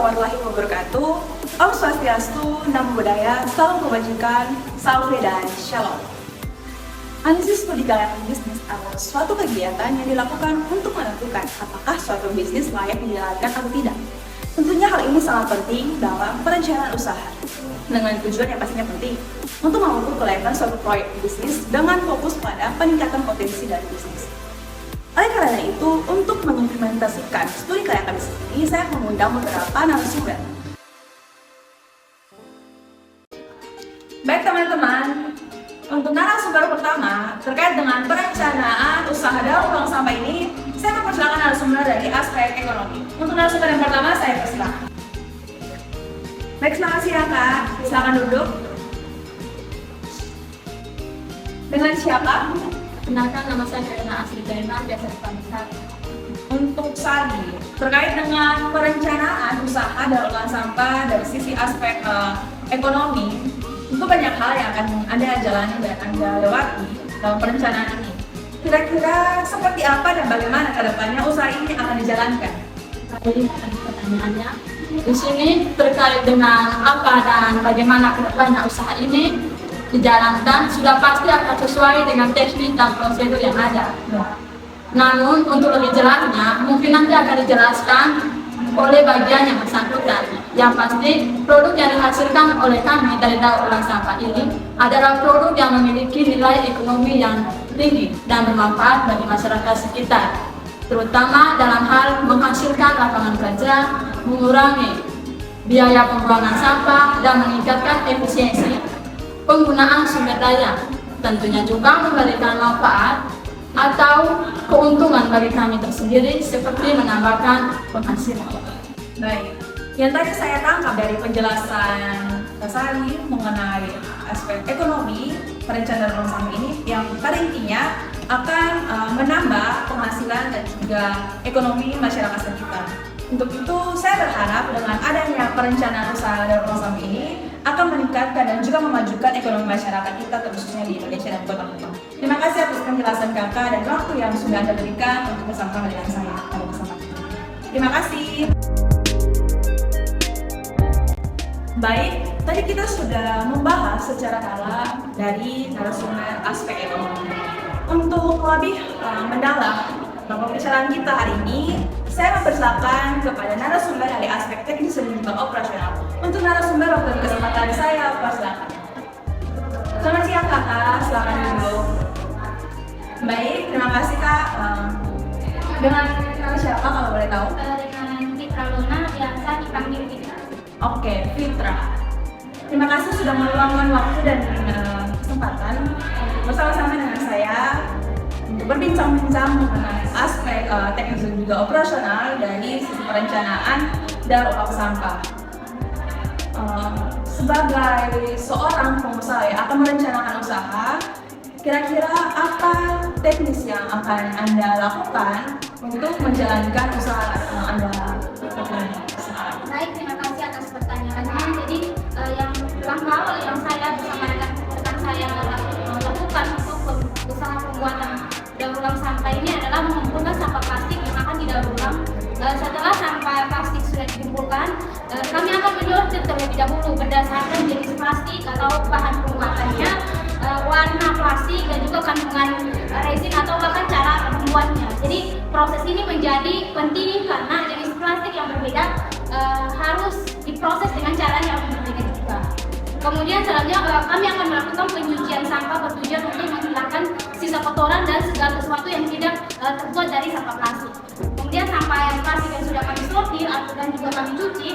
warahmatullahi wabarakatuh. Om Swastiastu, Namo Buddhaya, Salam Kebajikan, Salve dan Shalom. Analisis studi kelayakan bisnis adalah suatu kegiatan yang dilakukan untuk menentukan apakah suatu bisnis layak dijalankan atau tidak. Tentunya hal ini sangat penting dalam perencanaan usaha, dengan tujuan yang pastinya penting untuk mengukur kelayakan suatu proyek bisnis dengan fokus pada peningkatan potensi dari bisnis. Oleh karena itu, untuk mengimplementasikan studi kelayakan bisnis ini, saya mengundang beberapa narasumber. Baik teman-teman, untuk narasumber pertama terkait dengan perencanaan usaha daur ulang sampah ini, saya mempersilakan narasumber dari aspek ekonomi. Untuk narasumber yang pertama, saya persilakan. Baik, selamat siang Kak. Silakan duduk. Dengan siapa? Kenalkan, nama saya Helena Asri Jaina, biasa dipanggil Sari. Untuk Sari, terkait dengan perencanaan usaha daur ulang sampah dari sisi aspek ekonomi, tentu banyak hal yang akan Anda jalani dan Anda lewati dalam perencanaan ini. Kira-kira seperti apa dan bagaimana ke depannya usaha ini akan dijalankan? Jadi pertanyaannya, di sini terkait dengan apa dan bagaimana ke depannya usaha ini dijalankan, sudah pasti akan sesuai dengan teknik dan prosedur yang ada. Namun untuk lebih jelasnya, mungkin nanti akan dijelaskan oleh bagian yang bersangkutan. Yang pasti, produk yang dihasilkan oleh kami dari daur ulang sampah ini adalah produk yang memiliki nilai ekonomi yang tinggi dan bermanfaat bagi masyarakat sekitar, terutama dalam hal menghasilkan lapangan kerja, mengurangi biaya pembuangan sampah, dan meningkatkan efisiensi penggunaan sumber daya, tentunya juga memberikan manfaat atau keuntungan bagi kami tersendiri seperti menambahkan penghasilan. Baik, yang tadi saya tangkap dari penjelasan Kak Sari mengenai aspek ekonomi perencanaan ulang sampah ini, yang pada intinya akan menambah penghasilan dan juga ekonomi masyarakat sekitar. Untuk itu, saya berharap dengan adanya perencanaan usaha daur ulang sampah ini akan meningkatkan dan juga memajukan ekonomi masyarakat kita, khususnya di Indonesia dan kota-kota. Terima kasih atas penjelasan Kakak dan waktu yang sudah Anda berikan untuk bersama dengan saya pada kesempatan ini. Terima kasih. Baik, tadi kita sudah membahas secara dalam dari narasumber aspek ekonomi. Untuk lebih mendalam pembicaraan kita hari ini, saya mempersilakan kepada narasumber dari aspek teknis dan juga operasional. Untuk narasumber waktu di kesempatan saya, persilakan. Selamat siang Kakak, silakan dulu. Baik, terima kasih Kak. Dengan nama siapa kalau boleh tahu? Dengan Fitra Luna, biasa dipanggil Fitra. Oke, Fitra. Terima kasih sudah meluangkan waktu dan kesempatan bersama-sama dengan saya untuk berbincang-bincang mengenai aspek teknis dan juga operasional dari sisi perencanaan daur ulang sampah. Sebagai seorang pengusaha yang akan merencanakan usaha, kira-kira apa teknis yang akan Anda lakukan untuk menjalankan usaha Anda lakukan? Baik, terima kasih atas pertanyaannya. Jadi yang hal yang saya bersama rekan saya lakukan untuk usaha pembuatan daur ulang sampah ini adalah mengumpulkan sampah plastik yang akan didaur ulang. Setelah sampah plastik sudah dikumpulkan, kami akan menyortir terlebih dahulu berdasarkan jenis plastik atau bahan pembuatannya, warna plastik, dan juga kandungan resin atau bahkan cara membuatnya. Jadi proses ini menjadi penting karena jenis plastik yang berbeda harus diproses dengan cara yang berbeda juga. Kemudian selanjutnya kami akan melakukan penyucian sampah bertujuan untuk menghilangkan sisa kotoran dan segala sesuatu yang tidak terbuat dari sampah plastik. Kemudian sampah yang plastik yang sudah kami sortir dan juga kami cuci,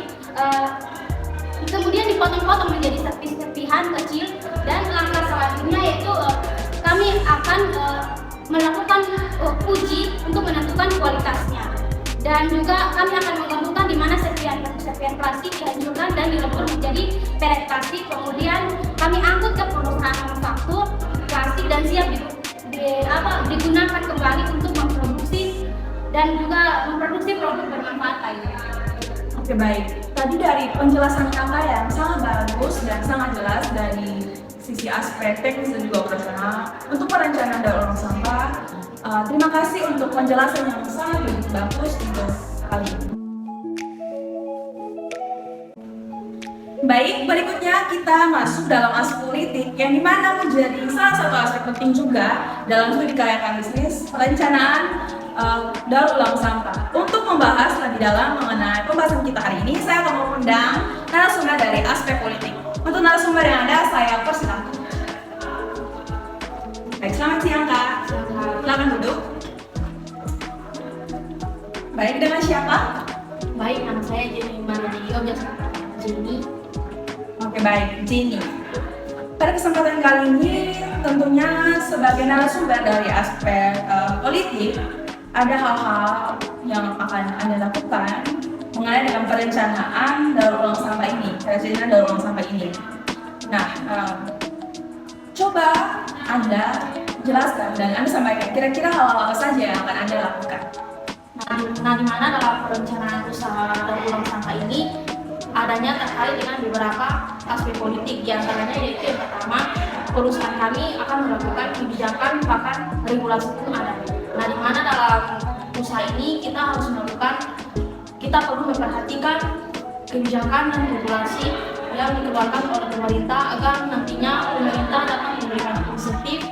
kemudian dipotong-potong menjadi serpihan kecil, dan langkah selanjutnya yaitu kami akan melakukan uji untuk menentukan kualitasnya. Dan juga kami akan menentukan di mana serpihan plastik dihancurkan dan dilebur menjadi pelet plastik. Kemudian kami angkut ke perusahaan manufaktur plastik dan siap digunakan kembali untuk memproduksi dan juga memproduksi produk bermanfaat lainnya. Oke, baik. Tadi dari penjelasan Kakak yang sangat bagus dan sangat jelas dari sisi aspek teknis dan juga operasional untuk perencanaan daur ulang sampah. Terima kasih untuk penjelasan yang sangat bagus untuk kali ini. Baik, berikutnya kita masuk dalam aspek politik yang dimana menjadi salah satu aspek penting juga dalam studi kelayakan bisnis perencanaan daur ulang sampah. Untuk membahas lebih dalam mengenai pembahasan kita hari ini, saya akan mengundang narasumber dari aspek politik. Untuk narasumber yang ada, saya persilakan. Baik, selamat siang Kak. Silakan duduk. Baik, dengan siapa? Baik, nama saya Jenny Manadilio, biasa Jenny. Oke, baik, Jenny. Pada kesempatan kali ini, tentunya sebagai narasumber dari aspek politik, ada hal-hal yang akan Anda lakukan mengenai dengan perencanaan daur ulang sampah ini, perencanaan daur ulang sampah ini. Nah, coba Anda jelaskan dan Anda sampaikan kira-kira hal-hal apa saja yang akan Anda lakukan. Nah, di mana dalam perencanaan usaha daur ulang sampah ini adanya terkait dengan beberapa aspek politik, di antaranya yaitu yang pertama, perusahaan kami akan melakukan kebijakan bahkan regulasi pun ada. Nah, di mana dalam usaha ini kita perlu memperhatikan kebijakan dan regulasi yang dikeluarkan oleh pemerintah agar nantinya pemerintah dapat memberikan insentif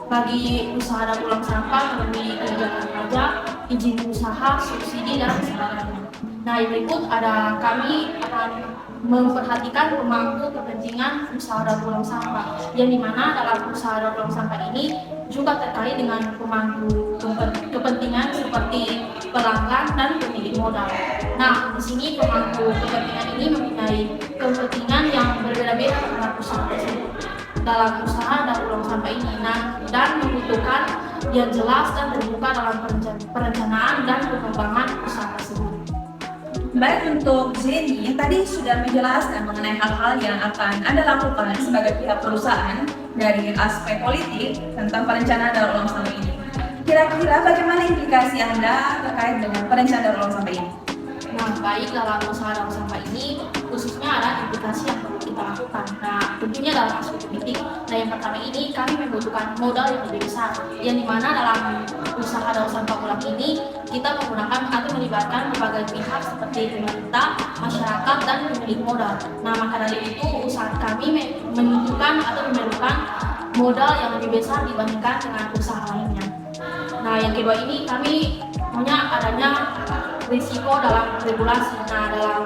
bagi usaha daur ulang sampah melalui kebijakan pajak, izin usaha, subsidi, dan sebagainya. Nah, yang berikut ada kami akan memperhatikan pemangku kepentingan usaha daur ulang sampah, yang dimana dalam usaha daur ulang sampah ini juga terkait dengan pemangku kepentingan seperti pelanggan dan pemilik modal. Nah, di sini pemangku kepentingan ini mempunyai kepentingan yang berbeda-beda terhadap usaha tersebut dalam usaha daur ulang sampah ini, dan membutuhkan yang jelas dan terbuka dalam perencanaan dan pengembangan usaha tersebut. Baik, untuk Jenny, tadi sudah menjelaskan mengenai hal-hal yang akan Anda lakukan sebagai pihak perusahaan dari aspek politik tentang perencanaan daur ulang sampah ini. Kira-kira bagaimana implikasi Anda terkait dengan perencanaan daur ulang sampah ini? Nah, baik, dalam usaha daur sampah ini khususnya ada implikasi yang perlu kita lakukan. Nah, tentunya dalam aspek politik. Nah, yang pertama ini kami membutuhkan modal yang lebih besar, yang dimana dalam usaha daur sampah ulang ini kita menggunakan atau melibatkan berbagai pihak seperti pemerintah, masyarakat, dan pemilik modal. Nah, maka dari itu usaha kami membutuhkan atau memerlukan modal yang lebih besar dibandingkan dengan usaha lainnya. Nah, yang kedua ini kami punya adanya risiko dalam regulasi. Nah, dalam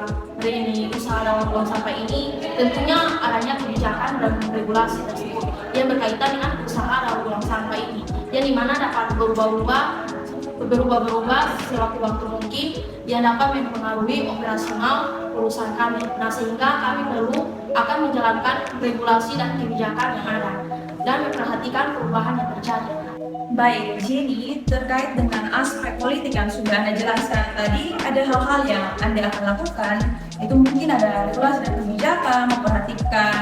usaha daur ulang sampah ini tentunya adanya kebijakan dan regulasi tersebut yang berkaitan dengan usaha daur ulang sampah ini, yang dimana dapat berubah-ubah sewaktu-waktu mungkin, yang dapat mempengaruhi operasional perusahaan kami. Nah, sehingga kami perlu akan menjalankan regulasi dan kebijakan yang ada dan memperhatikan perubahan yang terjadi. Baik, Jenny, terkait dengan aspek politik yang sudah Anda jelaskan tadi, ada hal-hal yang Anda akan lakukan, itu mungkin ada regulasi dan kebijakan, memperhatikan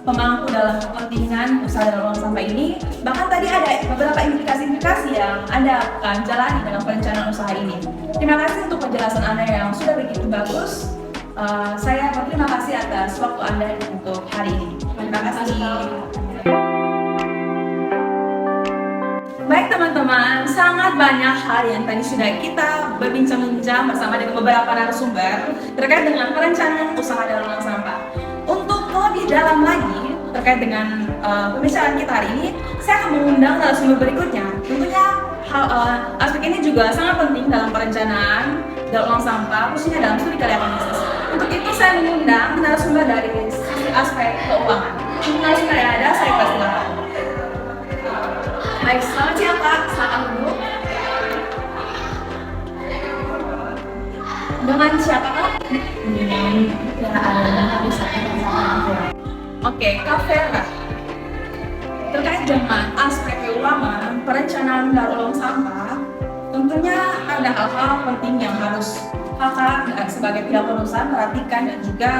pemangku dalam kepentingan usaha daur ulang sampah ini. Bahkan tadi ada beberapa implikasi-implikasi yang Anda akan jalani dalam perencanaan usaha ini. Terima kasih untuk penjelasan Anda yang sudah begitu bagus. Saya berterima kasih atas waktu Anda untuk hari ini. Terima kasih. Baik teman-teman, sangat banyak hal yang tadi sudah kita berbincang-bincang bersama dengan beberapa narasumber terkait dengan perencanaan usaha daur ulang sampah. Untuk lebih dalam lagi terkait dengan pembicaraan kita hari ini, saya akan mengundang narasumber berikutnya. Tentunya aspek ini juga sangat penting dalam perencanaan daur ulang sampah, khususnya dalam studi kelayakan bisnis. Untuk itu saya mengundang narasumber dari aspek keuangan. Narasumber yang ada, saya persilakan. Baik, selamat siang Pak, silakan duduk. Dengan siapa Kak? Oke, Kak Vera. Terkait dengan aspek keuangan, perencanaan daur ulang sampah, tentunya ada hal-hal penting yang harus Kakak sebagai pihak perusahaan perhatikan dan juga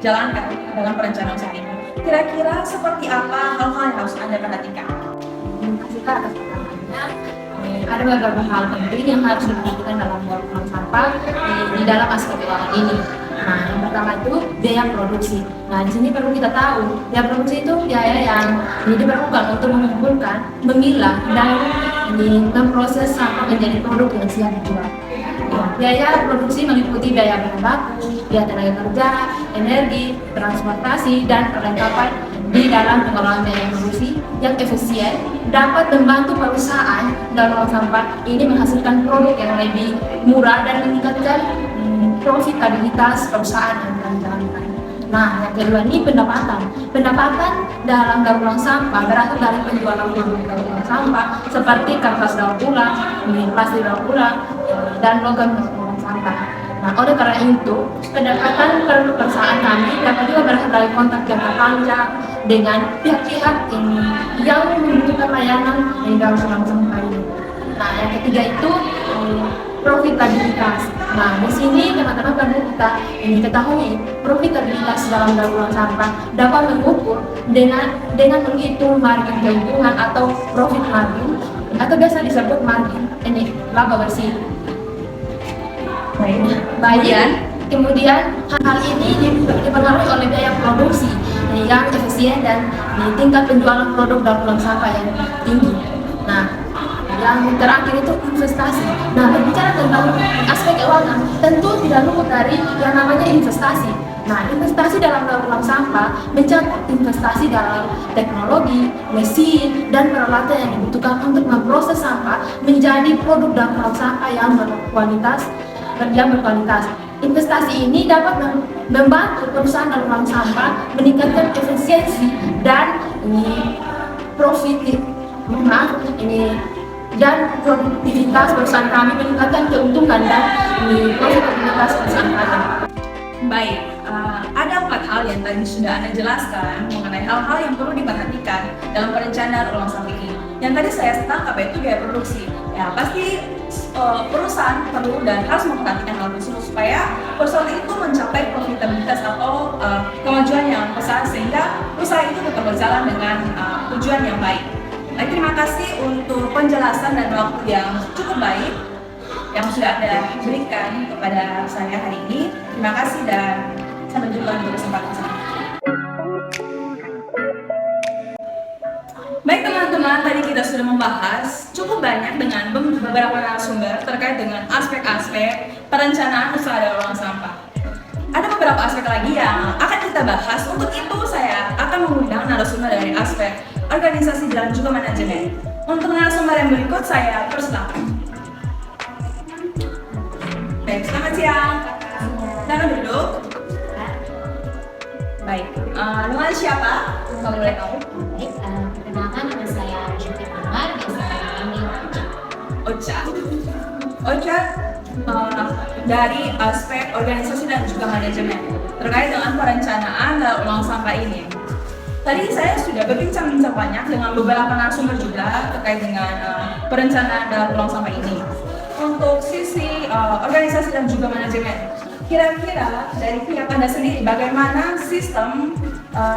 jalankan dalam perencanaan usaha ini. Kira-kira seperti apa hal-hal yang harus Anda perhatikan? Kita atas pertanyaannya, ada beberapa hal penting yang harus diperhatikan dalam daur ulang sampah di dalam aspek keuangan ini. Nah, yang pertama itu biaya produksi. Nah, di sini perlu kita tahu, biaya produksi itu biaya yang diperlukan untuk mengumpulkan, memilah, dan ini memproses sampah menjadi produk yang siap dijual. Biaya produksi meliputi biaya bahan baku, biaya tenaga kerja, energi, transportasi, dan perlengkapan di dalam pengelolaan biaya produksi yang efisien dapat membantu perusahaan dalam sampah ini menghasilkan produk yang lebih murah dan meningkatkan profitabilitas perusahaan yang telah dijalankan. Nah, yang kedua ini pendapatan. Pendapatan dalam daur ulang sampah berasal dari penjualan produk daur ulang sampah seperti kertas daur ulang, plastik daur ulang, dan logam daur ulang sampah. Nah, oleh karena itu, pendapatan perusahaan kami dapat juga berasal dari kontak jangka panjang dengan pihak-pihak yang membutuhkan layanan di daur ulang sampah ini. Nah, yang ketiga itu profitabilitas. Nah, di sini teman-teman perlu kita ketahui profitabilitas dalam daur ulang sampah dapat mengukur dengan menghitung margin keuntungan atau profit margin atau biasa disebut margin ini laba bersih. Baik. Kemudian hal ini dipengaruhi oleh biaya produksi yang efisien dan tingkat penjualan produk daur ulang sampah yang tinggi. Nah, yang terakhir itu investasi. Nah, berbicara tentang aspek keuangan, tentu tidak luput dari yang namanya investasi. Nah, investasi dalam daur ulang sampah mencakup investasi dalam teknologi, mesin, dan peralatan yang dibutuhkan untuk memproses sampah menjadi produk daur ulang sampah yang berkualitas. Investasi ini dapat membantu perusahaan daur ulang sampah meningkatkan efisiensi dan produktivitas perusahaan kami, meningkatkan keuntungan dan profitabilitas perusahaan kami. Baik, ada 4 hal yang tadi sudah Anda jelaskan mengenai hal-hal yang perlu diperhatikan dalam perencanaan ulang sampah ini. Yang tadi saya tangkap yaitu biaya produksi. Ya, pasti perusahaan perlu dan harus memperhatikan hal tersebut supaya perusahaan itu mencapai profitabilitas atau kemajuan yang besar sehingga usaha itu tetap berjalan dengan tujuan yang baik. Baik, terima kasih untuk penjelasan dan waktu yang cukup baik yang sudah Anda berikan kepada saya hari ini. Terima kasih dan sampai jumpa di kesempatan selanjutnya. Baik teman-teman, tadi kita sudah membahas cukup banyak dengan beberapa narasumber terkait dengan aspek-aspek perencanaan usaha daur ulang sampah. Ada beberapa aspek lagi yang akan kita bahas. Untuk itu saya akan mengundang narasumber dari aspek organisasi dan juga manajemen. Untuk narasumber yang berikut saya persilakan. Baik, selamat siang. Silakan duduk. Baik, dengan siapa? Kalau boleh tahu. Baik, perkenalkan nama saya Syukur Amar, biasa dipanggil Ocha. Ocha, dari aspek organisasi dan juga manajemen terkait dengan perencanaan daur ulang sampah ini. Tadi saya sudah berbincang-bincang banyak dengan beberapa narasumber juga terkait dengan perencanaan daur ulang sampah ini. Untuk sisi organisasi dan juga manajemen, kira-kira dari pihak Anda sendiri bagaimana sistem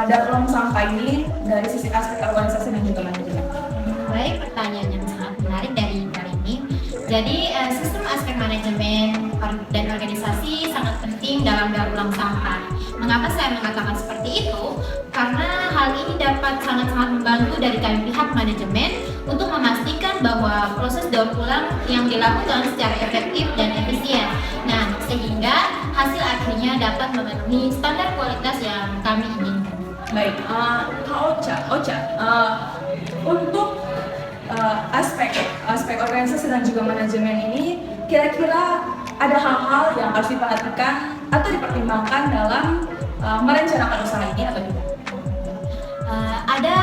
daur ulang sampah ini dari sisi aspek organisasi dan juga manajemen? Baik, pertanyaan yang sangat menarik dari ini. Jadi sistem aspek manajemen dan organisasi sangat penting dalam daur ulang sampah. Mengapa saya mengatakan seperti itu? Karena hal ini dapat sangat-sangat membantu dari kami pihak manajemen untuk memastikan bahwa proses daur ulang yang dilakukan secara efektif dan efisien. Nah, sehingga hasil akhirnya dapat memenuhi standar kualitas yang kami inginkan. Baik, Ocha, untuk aspek organisasi dan juga manajemen ini, kira-kira ada hal-hal yang harus diperhatikan atau dipertimbangkan dalam merencanakan usaha ini atau tidak? Ada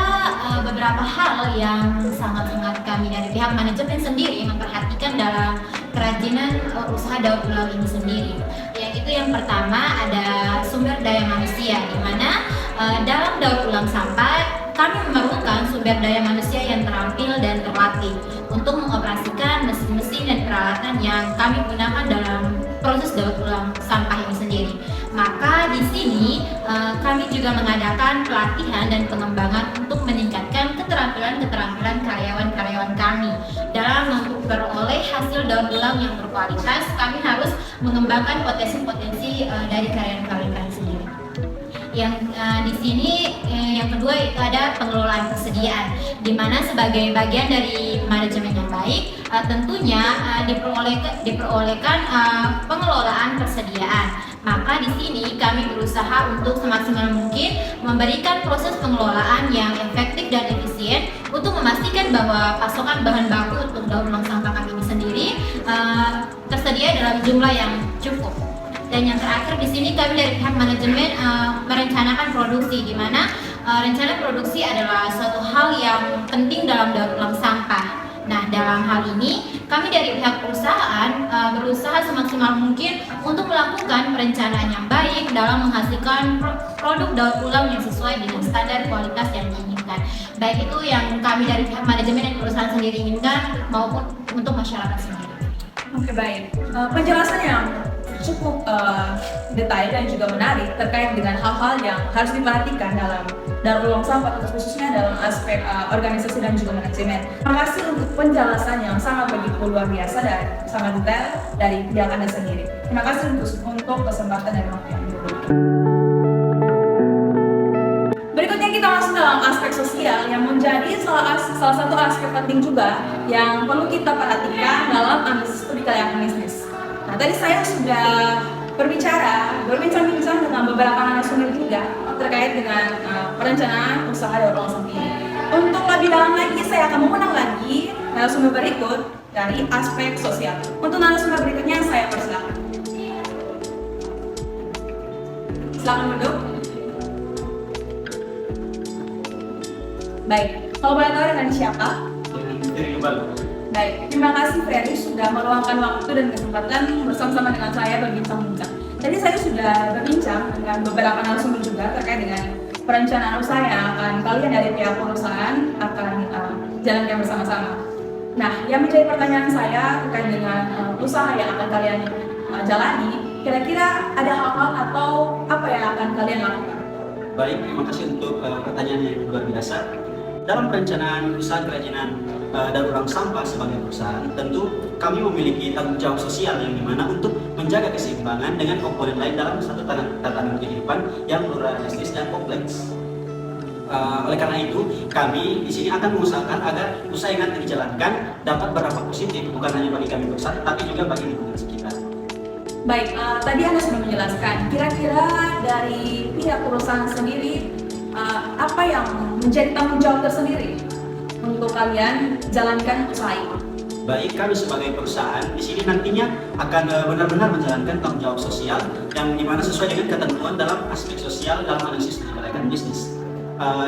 beberapa hal yang sangat-sangat kami dari pihak manajemen sendiri memperhatikan dalam kerajinan usaha daur ulang ini sendiri. Yaitu yang pertama ada sumber daya manusia, di mana dalam daur ulang sampah kami memerlukan sumber daya manusia yang terampil dan terlatih untuk mengoperasikan mesin-mesin dan peralatan yang kami gunakan dalam proses daur ulang sampah ini sendiri. Maka di sini kami juga mengadakan pelatihan dan pengembangan untuk meningkatkan keterampilan karyawan-karyawan kami. Dalam memperoleh hasil daur ulang yang berkualitas, kami harus mengembangkan potensi-potensi dari karyawan-karyawan kami sendiri. Yang di sini yang kedua itu ada pengelolaan persediaan, di mana sebagai bagian dari manajemen yang baik, tentunya diperolehkan pengelolaan persediaan. Maka di sini kami berusaha untuk semaksimal mungkin memberikan proses pengelolaan yang efektif dan efisien untuk memastikan bahwa pasokan bahan baku untuk daur ulang sampah kami ini sendiri tersedia dalam jumlah yang cukup. Dan yang terakhir di sini kami dari pihak manajemen merencanakan produksi, di mana rencana produksi adalah suatu hal yang penting dalam daur ulang sampah. Nah, dalam hal ini kami dari pihak perusahaan berusaha semaksimal mungkin untuk melakukan perencanaan yang baik dalam menghasilkan produk daur ulang yang sesuai dengan standar kualitas yang diinginkan. Baik itu yang kami dari pihak manajemen dan perusahaan sendiri inginkan maupun untuk masyarakat sendiri. Oke, baik. Penjelasan yang cukup detail dan juga menarik terkait dengan hal-hal yang harus diperhatikan dalam daur ulang sampah, khususnya dalam aspek organisasi dan juga manajemen. Terima kasih untuk penjelasan yang sangat begitu luar biasa dan sangat detail dari pihak Anda sendiri. Terima kasih untuk kesempatan dan waktu yang diberikan. Berikutnya kita masuk dalam aspek sosial yang menjadi salah satu aspek penting juga yang perlu kita perhatikan dalam analisis studi kelayakan bisnis. Nah, tadi saya sudah berbincang-bincang dengan beberapa narasumber juga terkait dengan perencanaan usaha daur ulang sampah ini. Untuk lebih dalam lagi, saya akan mengundang lagi narasumber berikut dari aspek sosial. Untuk narasumber berikutnya, saya persilakan. Silakan duduk. Baik, kalau boleh tahu dengan siapa? Baik, terima kasih Ferry sudah meluangkan waktu dan kesempatan bersama-sama dengan saya berbincang-bincang. Tadi saya sudah berbincang dengan beberapa narasumber juga terkait dengan perencanaan usaha yang akan kalian dari pihak perusahaan akan jalankan bersama-sama. Nah, yang menjadi pertanyaan saya terkait dengan usaha yang akan kalian jalani, kira-kira ada hal-hal atau apa yang akan kalian lakukan? Baik, terima kasih untuk pertanyaan yang luar biasa. Dalam perencanaan usaha kerajinan daur ulang sampah sebagai perusahaan, tentu kami memiliki tanggung jawab sosial yang dimana untuk menjaga keseimbangan dengan komponen lain dalam satu tatanan kehidupan yang pluralistis dan kompleks. Oleh karena itu, kami di sini akan mengusahakan agar usaha yang nanti dijalankan dapat berdampak positif bukan hanya bagi kami perusahaan, tapi juga bagi lingkungan sekitar. Baik, tadi Anda sudah menjelaskan. Kira-kira dari pihak perusahaan sendiri, apa yang menjadi tanggung jawab tersendiri untuk kalian jalankan usaha ini? Baik, kami sebagai perusahaan di sini nantinya akan benar-benar menjalankan tanggung jawab sosial yang dimana sesuai dengan ketentuan dalam aspek sosial dalam analisis kelayakan bisnis.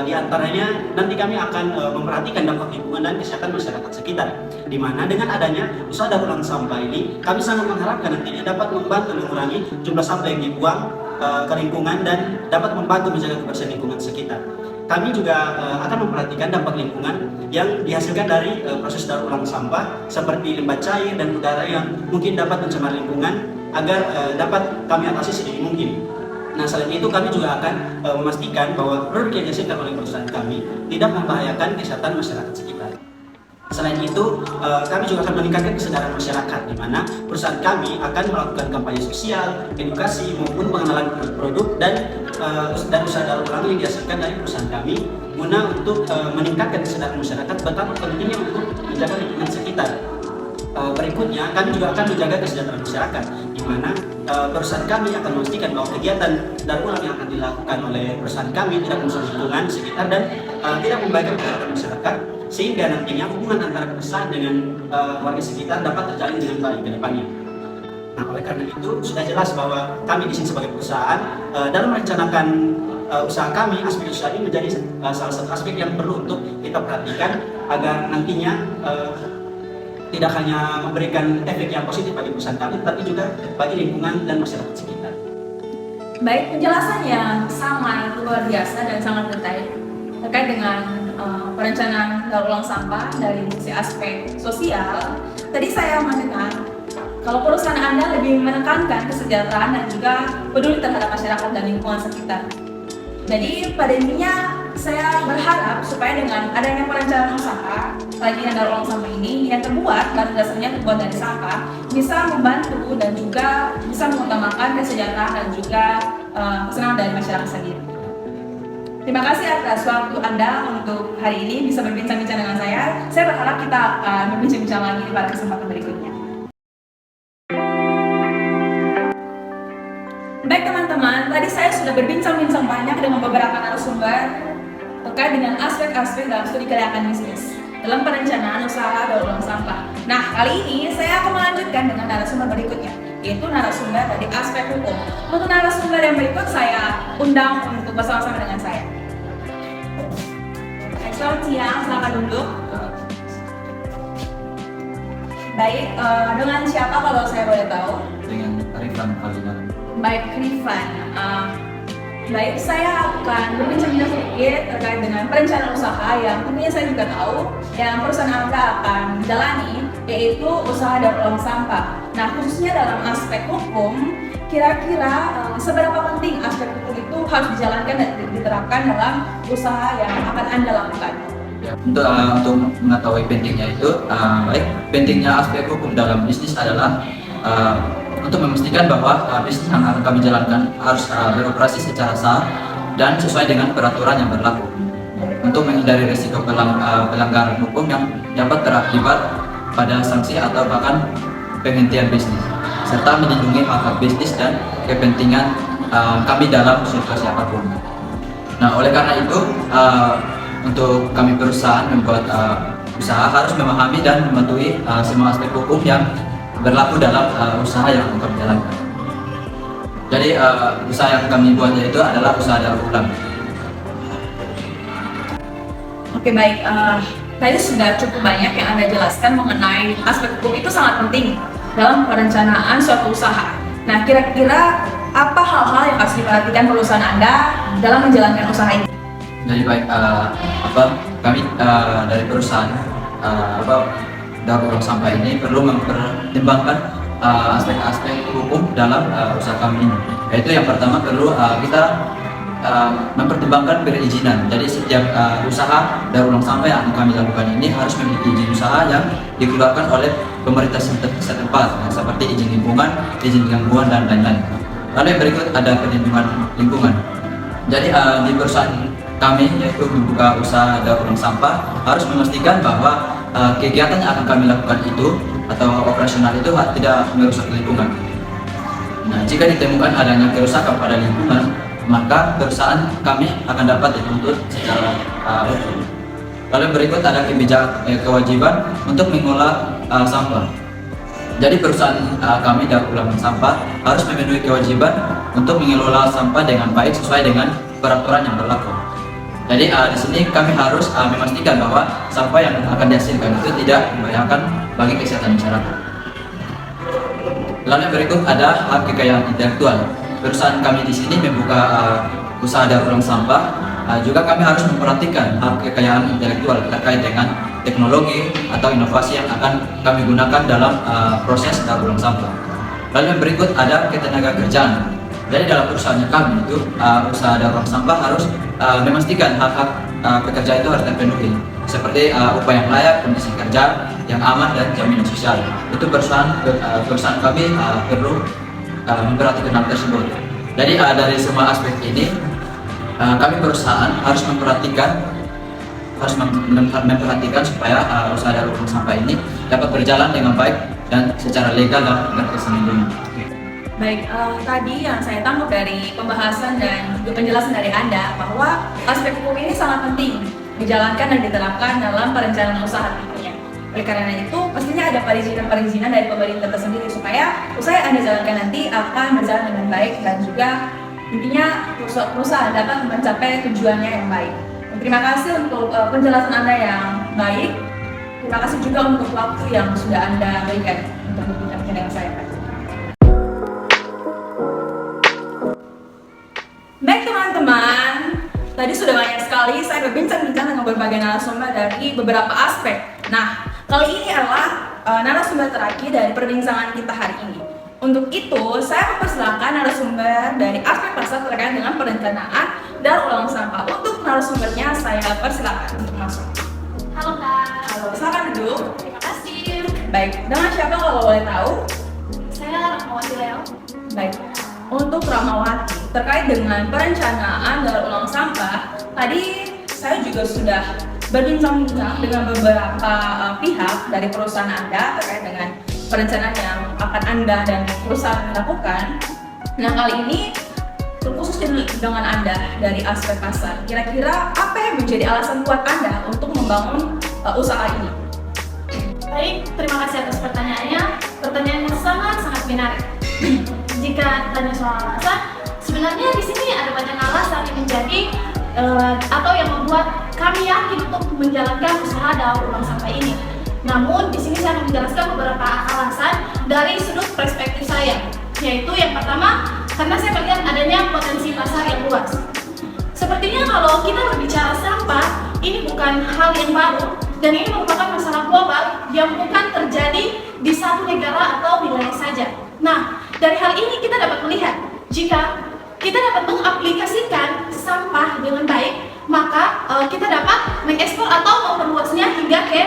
Di antaranya nanti kami akan memperhatikan dampak lingkungan dan kesehatan masyarakat sekitar, di mana dengan adanya usaha daur ulang sampah ini kami sangat mengharapkan nantinya dapat membantu mengurangi jumlah sampah yang dibuang ke lingkungan dan dapat membantu menjaga kebersihan lingkungan sekitar. Kami juga akan memperhatikan dampak lingkungan yang dihasilkan dari proses daur ulang sampah seperti limbah cair dan udara yang mungkin dapat mencemari lingkungan agar dapat kami atasi sedini mungkin. Nah, selain itu kami juga akan memastikan bahwa produk yang dihasilkan oleh perusahaan kami tidak membahayakan kesehatan masyarakat sekitar. Selain itu, kami juga akan meningkatkan kesadaran masyarakat, di mana perusahaan kami akan melakukan kampanye sosial, edukasi maupun pengenalan produk dan usaha daur ulang yang dihasilkan dari perusahaan kami, guna untuk meningkatkan kesadaran masyarakat betapa pentingnya untuk menjaga lingkungan sekitar. Berikutnya, kami juga akan menjaga kesejahteraan masyarakat, di mana perusahaan kami akan memastikan bahwa kegiatan daur ulang yang akan dilakukan oleh perusahaan kami tidak merusak lingkungan sekitar dan tidak membahayakan kesehatan masyarakat, sehingga nantinya hubungan antara perusahaan dengan warga sekitar dapat terjalin dengan baik ke depannya. Nah, oleh karena itu sudah jelas bahwa kami di sini sebagai perusahaan dalam merencanakan usaha kami, aspek usaha ini menjadi salah satu aspek yang perlu untuk kita perhatikan agar nantinya tidak hanya memberikan efek yang positif bagi perusahaan kami, tapi juga bagi lingkungan dan masyarakat sekitar. Baik, penjelasan yang sangat luar biasa dan sangat detail terkait dengan perencanaan daur ulang sampah dari sisi aspek sosial. Tadi saya mendengar kalau perusahaan Anda lebih menekankan kesejahteraan dan juga peduli terhadap masyarakat dan lingkungan sekitar. Jadi pada intinya saya berharap supaya dengan adanya perencanaan usaha kerajinan daur ulang sampah ini yang terbuat pada dasarnya terbuat dari sampah bisa membantu dan juga bisa mengutamakan kesejahteraan dan juga kesenangan dari masyarakat sendiri. Terima kasih atas waktu Anda untuk hari ini bisa berbincang-bincang dengan saya. Saya berharap kita akan berbincang-bincang lagi pada kesempatan berikutnya. Baik teman-teman, tadi saya sudah berbincang-bincang banyak dengan beberapa narasumber terkait dengan aspek-aspek dalam studi kelayakan bisnis dalam perencanaan usaha daur ulang sampah. Nah, kali ini saya akan melanjutkan dengan narasumber berikutnya, yaitu narasumber dari aspek hukum. Untuk narasumber yang berikut saya undang untuk bersama-sama dengan saya. Selamat siang, silakan duduk. Baik, dengan siapa kalau saya boleh tahu? Dengan Rifan Falinan. Baik, Rifan. Baik, saya akan berbincang-bincang sedikit terkait dengan perencanaan usaha yang tentunya saya juga tahu yang perusahaan Anda akan jalani, yaitu usaha daur ulang sampah. Nah, khususnya dalam aspek hukum, kira-kira seberapa penting aspek hukum itu harus dijalankan dan diterapkan dalam usaha yang akan Anda lakukan? Ya, untuk mengetahui pentingnya itu, pentingnya aspek hukum dalam bisnis adalah untuk memastikan bahwa bisnis yang akan kami jalankan harus beroperasi secara sah dan sesuai dengan peraturan yang berlaku untuk menghindari risiko pelanggaran hukum yang dapat terakibat pada sanksi atau bahkan penghentian bisnis, serta melindungi hak-hak bisnis dan kepentingan kami dalam situasi apapun. Nah, oleh karena itu, untuk kami perusahaan membuat usaha harus memahami dan mematuhi semua aspek hukum yang berlaku dalam usaha yang kami jalankan. Jadi usaha yang kami buat yaitu adalah usaha daur ulang. Oke, baik. Tadi sudah cukup banyak yang Anda jelaskan mengenai aspek hukum itu sangat penting dalam perencanaan suatu usaha. Nah, kira-kira apa hal-hal yang harus diperhatikan perusahaan Anda dalam menjalankan usaha ini? Jadi baik, kami dari perusahaan daur ulang sampah ini perlu mempertimbangkan aspek-aspek hukum dalam usaha kami ini. Yaitu yang pertama perlu kita mempertimbangkan perizinan. Jadi setiap usaha daur ulang sampah yang kami lakukan ini harus memiliki izin usaha yang dikeluarkan oleh pemerintah setempat, seperti izin lingkungan, izin gangguan dan lain-lain. Lalu yang berikut ada perlindungan lingkungan. Jadi di perusahaan kami yaitu membuka usaha daur ulang sampah harus memastikan bahwa kegiatan yang akan kami lakukan itu atau operasional itu tidak merusak lingkungan. Nah, jika ditemukan adanya kerusakan pada lingkungan, maka perusahaan kami akan dapat dituntut secara hukum. Lalu berikut ada kewajiban untuk mengolah sampah. Jadi perusahaan kami daur ulang sampah harus memenuhi kewajiban untuk mengelola sampah dengan baik sesuai dengan peraturan yang berlaku. Jadi di sini kami harus memastikan bahwa sampah yang akan dihasilkan itu tidak membahayakan bagi kesehatan masyarakat. Lalu yang berikut ada hak kekayaan intelektual. Perusahaan kami di sini membuka usaha daur ulang sampah. Juga kami harus memperhatikan hak kekayaan intelektual terkait dengan teknologi atau inovasi yang akan kami gunakan dalam proses daur ulang sampah. Lalu yang berikut ada ketenaga kerjaan. Jadi dalam perusahaan kami itu usaha daur ulang sampah harus memastikan hak-hak pekerja itu harus terpenuhi, seperti upah yang layak, kondisi kerja yang aman dan jaminan sosial. Itu perusahaan kami perlu memperhatikan hal tersebut. Jadi dari semua aspek ini kami perusahaan harus memperhatikan supaya usaha daur ulang sampah ini dapat berjalan dengan baik dan secara legal dan berkesinambungan. Baik, tadi yang saya tangkap dari pembahasan dan juga penjelasan dari Anda bahwa aspek hukum ini sangat penting dijalankan dan diterapkan dalam perencanaan usaha tentunya. Oleh karena itu, pastinya ada perizinan dari pemerintah tersendiri supaya usaha yang Anda jalankan nanti akan berjalan dengan baik dan juga intinya perusahaan dapat mencapai tujuannya yang baik. Dan terima kasih untuk penjelasan Anda yang baik. Terima kasih juga untuk waktu yang sudah Anda berikan untuk berbincang dengan saya. Baik teman-teman, tadi sudah banyak sekali saya berbincang-bincang dengan berbagai narasumber dari beberapa aspek. Nah, kali ini adalah narasumber terakhir dari perbincangan kita hari ini. Untuk itu, saya mempersilahkan narasumber dari aspek pasar terkait dengan perencanaan daur ulang sampah. Untuk narasumbernya saya persilakan untuk masuk. Halo Kak. Halo, silakan duduk. Terima kasih. Baik, dengan siapa kalau boleh tahu? Saya Rahmawati Leo. Baik, untuk Rahmawati terkait dengan perencanaan daur ulang sampah, juga sudah berbincang-bincang dengan beberapa pihak dari perusahaan Anda terkait dengan perencanaan yang akan Anda dan perusahaan lakukan. Nah, kali ini terkhusus dengan Anda dari aspek pasar. Kira-kira apa yang menjadi alasan kuat Anda untuk membangun usaha ini? Baik, terima kasih atas pertanyaannya. Pertanyaannya sangat-sangat menarik. Jika tanya soal alasan, sebenarnya di sini ada banyak alasan yang menjadi atau yang membuat kami yakin untuk menjalankan usaha daur ulang sampah ini. Namun di sini saya akan menjelaskan beberapa alasan dari sudut perspektif saya, yaitu yang pertama, karena saya melihat adanya potensi pasar yang luas. Sepertinya kalau kita berbicara sampah, ini bukan hal yang baru dan ini merupakan masalah global yang bukan terjadi di satu negara atau wilayah saja. Nah, dari hal ini kita dapat melihat jika kita dapat mengaplikasikan sampah dengan baik, maka kita dapat mengekspor atau memperluasnya hingga ke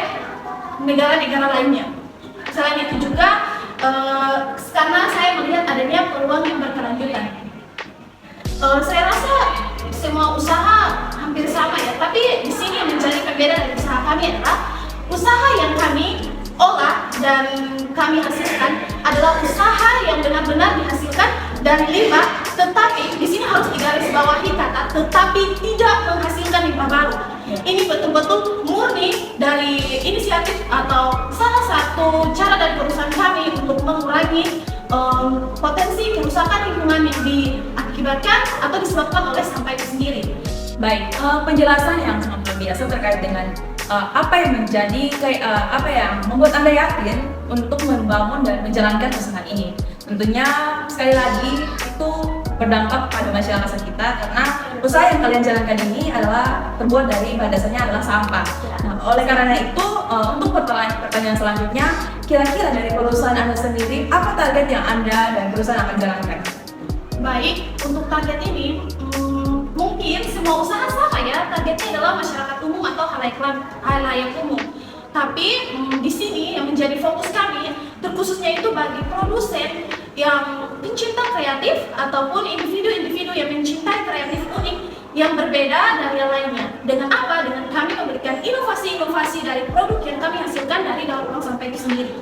negara-negara lainnya. Selain itu juga karena saya melihat adanya peluang yang berkelanjutan. Saya rasa semua usaha hampir sama ya, tapi di sini yang menjadi berbeda dari usaha kami adalah usaha yang kami olah dan kami hasilkan adalah usaha yang benar-benar dihasilkan dari limbah, tetapi di sini harus digarisbawahi kata tetapi tidak menghasilkan limbah baru. Ini betul-betul murni dari inisiatif atau salah satu cara dari perusahaan kami untuk mengurangi potensi kerusakan lingkungan yang diakibatkan atau disebabkan oleh sampah itu sendiri. Baik, penjelasan yang sangat luar biasa terkait dengan apa yang menjadi apa yang membuat Anda yakin untuk membangun dan menjalankan usaha ini. Tentunya sekali lagi itu berdampak pada masyarakat kita karena usaha yang kalian jalankan ini adalah terbuat dari pada dasarnya adalah sampah. Nah, oleh karena itu untuk pertanyaan selanjutnya, kira-kira dari perusahaan Anda sendiri apa target yang Anda dan perusahaan akan jalankan? Baik, untuk target ini mungkin semua usaha sama ya, targetnya adalah masyarakat umum atau halayak umum. Tapi di sini yang menjadi fokus kami terkhususnya itu bagi produsen yang pencinta kreatif ataupun individu-individu yang mencintai kreatif unik yang berbeda dari yang lainnya. Dengan apa? Dengan kami memberikan inovasi-inovasi dari produk yang kami hasilkan dari daur ulang sampah itu sendiri.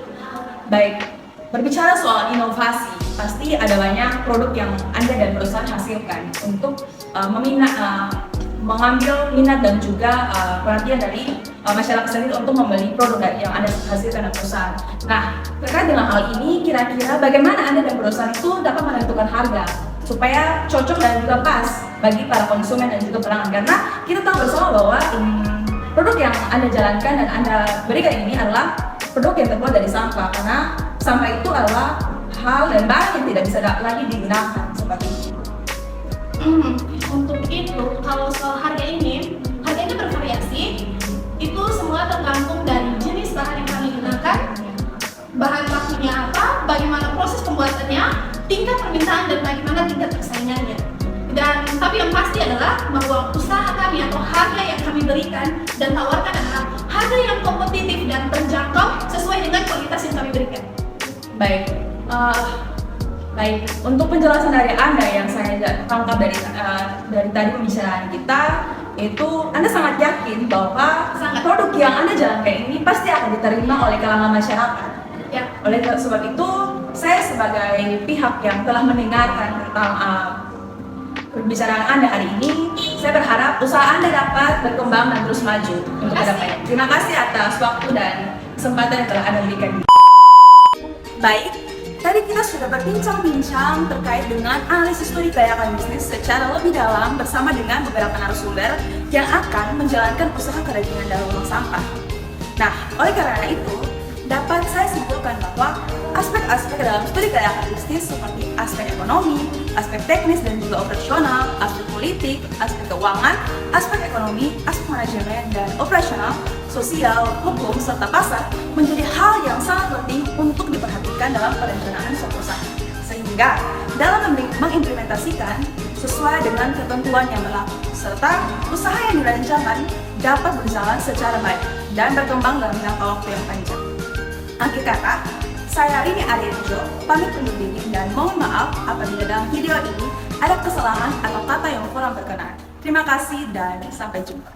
Baik, berbicara soal inovasi, pasti ada banyak produk yang Anda dan perusahaan hasilkan untuk mengambil minat dan juga perhatian dari masyarakat sendiri untuk membeli produk yang Anda hasilkan dan perusahaan. Nah, terkait dengan hal ini, kira-kira bagaimana Anda dan perusahaan itu dapat menentukan harga supaya cocok dan juga pas bagi para konsumen dan juga pelanggan? Karena kita tahu bersama bahwa produk yang Anda jalankan dan Anda berikan ini adalah produk yang terbuat dari sampah, karena sampah itu adalah hal dan barang yang tidak bisa lagi digunakan seperti itu. Untuk itu, kalau soal harga ini, harganya bervariasi. Itu semua tergantung dari jenis bahan yang kami gunakan, bahan bakunya apa, bagaimana proses pembuatannya, tingkat permintaan dan bagaimana tingkat persaingannya. Dan tapi yang pasti adalah bahwa usaha kami atau harga yang kami berikan dan tawarkan adalah harga yang kompetitif dan terjangkau sesuai dengan kualitas yang kami berikan. Baik, untuk penjelasan dari Anda yang saya tangkap dari tadi pembicaraan kita, itu Anda sangat yakin bahwa produk yang Anda jalankan ini pasti akan diterima oleh kalangan masyarakat. Ya. Oleh sebab itu, saya sebagai pihak yang telah mendengarkan tentang pembicaraan Anda hari ini, saya berharap usaha Anda dapat berkembang dan terus maju untuk kedepannya. Terima kasih atas waktu dan kesempatan yang telah Anda berikan. Baik, tadi kita sudah berbincang-bincang terkait dengan analisis studi kelayakan bisnis secara lebih dalam bersama dengan beberapa narasumber yang akan menjalankan usaha kerajinan daur ulang sampah. Nah, oleh karena itu, dapat saya simpulkan bahwa aspek-aspek dalam studi kelayakan bisnis seperti aspek ekonomi, aspek teknis dan juga operasional, aspek politik, aspek keuangan, aspek ekonomi, aspek manajemen dan operasional, sosial, hukum, serta pasar menjadi hal yang sangat penting untuk diperhatikan dalam perencanaan suatu usaha. Sehingga dalam mengimplementasikan sesuai dengan ketentuan yang berlaku, serta usaha yang dirancangkan dapat berjalan secara baik dan berkembang dalam jangka waktu yang panjang. Akhir kata, saya Rini Arianjo pamit undur diri dan mohon maaf apabila dalam video ini ada kesalahan atau kata yang kurang berkenan. Terima kasih dan sampai jumpa.